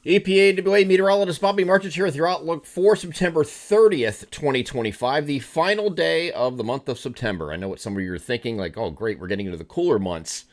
EPAWA meteorologist Bobby Martich here with your outlook for September 30th, 2025, the final day of the month of September. I know what some of you are thinking, like, oh, great, we're getting into the cooler months.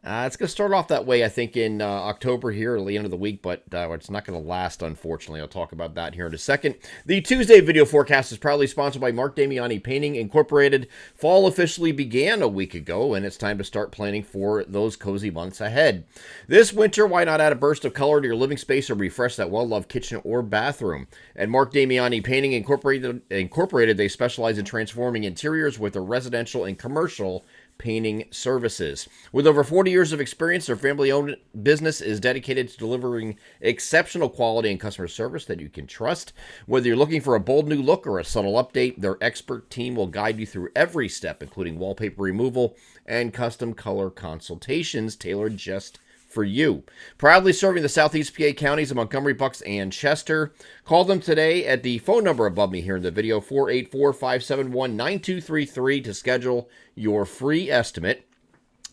It's going to start off that way, I think, in October here at the end of the week, but it's not going to last, unfortunately. I'll talk about that here in a second. The Tuesday video forecast is proudly sponsored by Mark Damiani Painting Incorporated. Fall officially began a week ago, and it's time to start planning for those cozy months ahead. This winter, why not add a burst of color to your living space or refresh that well-loved kitchen or bathroom? At Mark Damiani Painting Incorporated, they specialize in transforming interiors with their residential and commercial painting services. With over 40 years of experience, their family-owned business is dedicated to delivering exceptional quality and customer service that you can trust. Whether you're looking for a bold new look or a subtle update, their expert team will guide you through every step, including wallpaper removal and custom color consultations tailored just for you. Proudly serving the Southeast PA counties of Montgomery, Bucks, and Chester. Call them today at the phone number above me here in the video, 484-571-9233, to schedule your free estimate.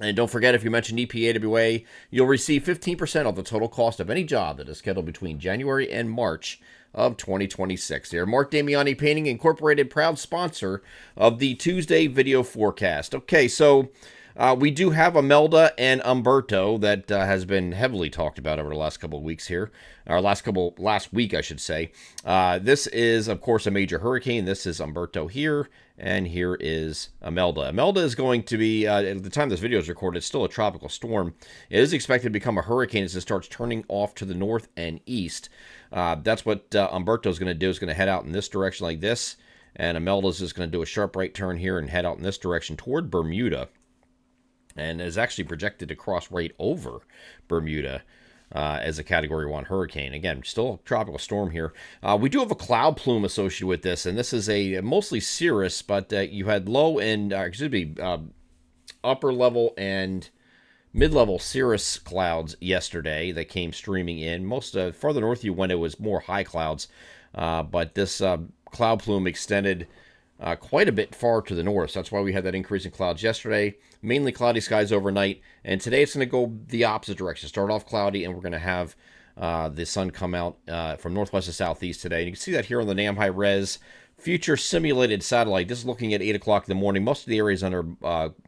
And don't forget, if you mention EPAWA, you'll receive 15% of the total cost of any job that is scheduled between January and March of 2026. They're Mark Damiani Painting Incorporated, proud sponsor of the Tuesday video forecast. Okay, so we do have Imelda and Umberto that has been heavily talked about over the last couple of weeks here, or last week, I should say. This is, of course, a major hurricane. This is Umberto here, and here is Imelda. Imelda is going to be, at the time this video is recorded, it's still a tropical storm. It is expected to become a hurricane as it starts turning off to the north and east. That's what Umberto is going to do. Is going to head out in this direction like this, and Imelda is just going to do a sharp right turn here and head out in this direction toward Bermuda, and is actually projected to cross right over Bermuda as a Category 1 hurricane. Again, still a tropical storm here. We do have a cloud plume associated with this, and this is a mostly cirrus, but you had low and, upper level and mid-level cirrus clouds yesterday that came streaming in. Most farther north you went, it was more high clouds, but this cloud plume extended quite a bit far to the north. So that's why we had that increase in clouds yesterday. Mainly cloudy skies overnight. And today it's going to go the opposite direction. Start off cloudy, and we're going to have the sun come out from northwest to southeast today. And you can see that here on the NAM high res future simulated satellite. This is looking at 8 o'clock in the morning. Most of the areas under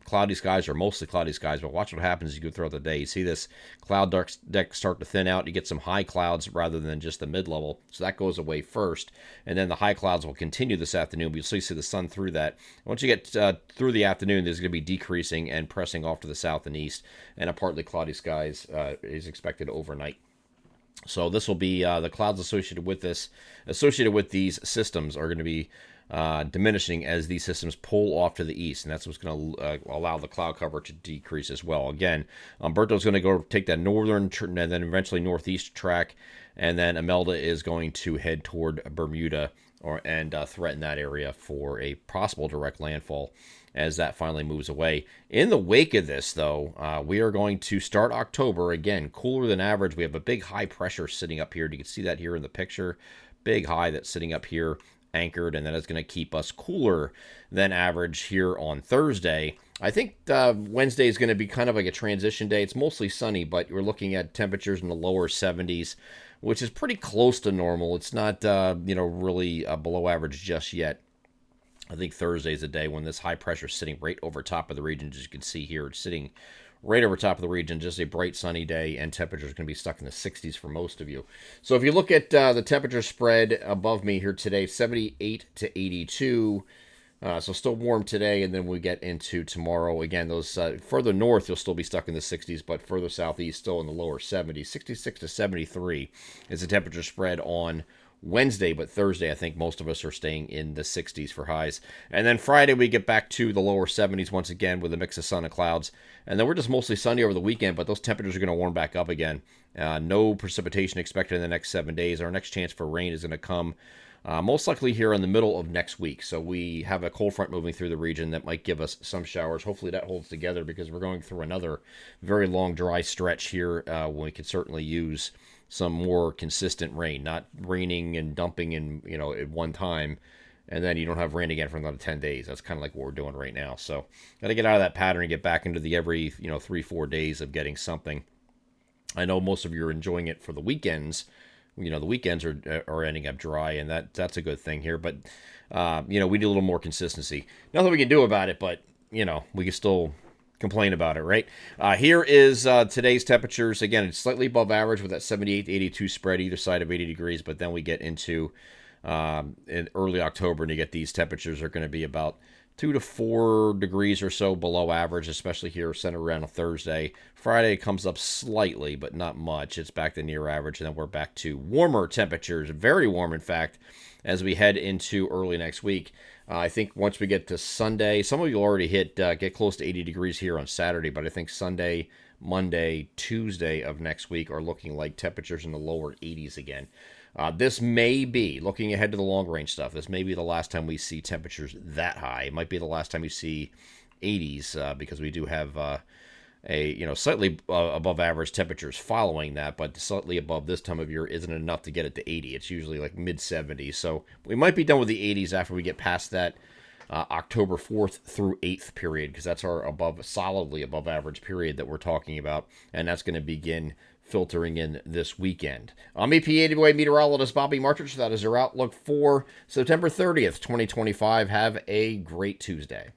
cloudy skies are mostly cloudy skies, but watch what happens as you go throughout the day. You see this cloud deck start to thin out. You get some high clouds rather than just the mid-level, so that goes away first, and then the high clouds will continue this afternoon, but you'll still see the sun through that. Once you get through the afternoon, there's going to be decreasing and pressing off to the south and east, and a partly cloudy skies is expected overnight. So this will be the clouds associated with these systems are going to be diminishing as these systems pull off to the east, and that's what's going to allow the cloud cover to decrease as well. Again, Umberto's going to go take that northern and then eventually northeast track, and then Imelda is going to head toward Bermuda and threaten that area for a possible direct landfall as that finally moves away. In the wake of this, though, we are going to start October, again, cooler than average. We have a big high pressure sitting up here. You can see that here in the picture. Big high that's sitting up here, anchored, and that is going to keep us cooler than average here on Thursday. I think Wednesday is going to be kind of like a transition day. It's mostly sunny, but we're looking at temperatures in the lower 70s, which is pretty close to normal. It's not, really below average just yet. I think Thursday is a day when this high pressure is sitting right over top of the region. As you can see here, it's sitting right over top of the region. Just a bright sunny day, and temperatures are going to be stuck in the 60s for most of you. So if you look at the temperature spread above me here today, 78 to 82. So still warm today, and then we get into tomorrow. Again, those further north, you'll still be stuck in the 60s, but further southeast, still in the lower 70s. 66 to 73 is the temperature spread on Wednesday, but Thursday, I think most of us are staying in the 60s for highs. And then Friday, we get back to the lower 70s once again with a mix of sun and clouds. And then we're just mostly sunny over the weekend, but those temperatures are going to warm back up again. No precipitation expected in the next 7 days. Our next chance for rain is going to come most likely here in the middle of next week. So we have a cold front moving through the region that might give us some showers. Hopefully that holds together, because we're going through another very long dry stretch here when we could certainly use some more consistent rain, not raining and dumping in, at one time, and then you don't have rain again for another 10 days. That's kind of like what we're doing right now. So got to get out of that pattern and get back into the every, 3-4 days of getting something. I know most of you are enjoying it for the weekends, the weekends are ending up dry, and that's a good thing here. But we need a little more consistency. Nothing we can do about it, but we can still complain about it, right? Here is today's temperatures. Again, it's slightly above average with that 78 to 82 spread either side of 80 degrees, but then we get into in early October, and you get these temperatures are going to be about 2 to 4 degrees or so below average, especially here centered around a Thursday. Friday comes up slightly, but not much. It's back to near average, and then we're back to warmer temperatures, very warm, in fact, as we head into early next week. I think once we get to Sunday, some of you already get close to 80 degrees here on Saturday, but I think Sunday, Monday, Tuesday of next week are looking like temperatures in the lower 80s again. This may be, looking ahead to the long range stuff, this may be the last time we see temperatures that high. It might be the last time you see 80s because we do have slightly above average temperatures following that, but slightly above this time of year isn't enough to get it to 80. It's usually like mid 70s. So we might be done with the 80s after we get past that October 4th through 8th period, because that's our solidly above average period that we're talking about, and that's going to begin filtering in this weekend. I'm EPAWA meteorologist Bobby Martich. That is our outlook for September 30th, 2025. Have a great Tuesday.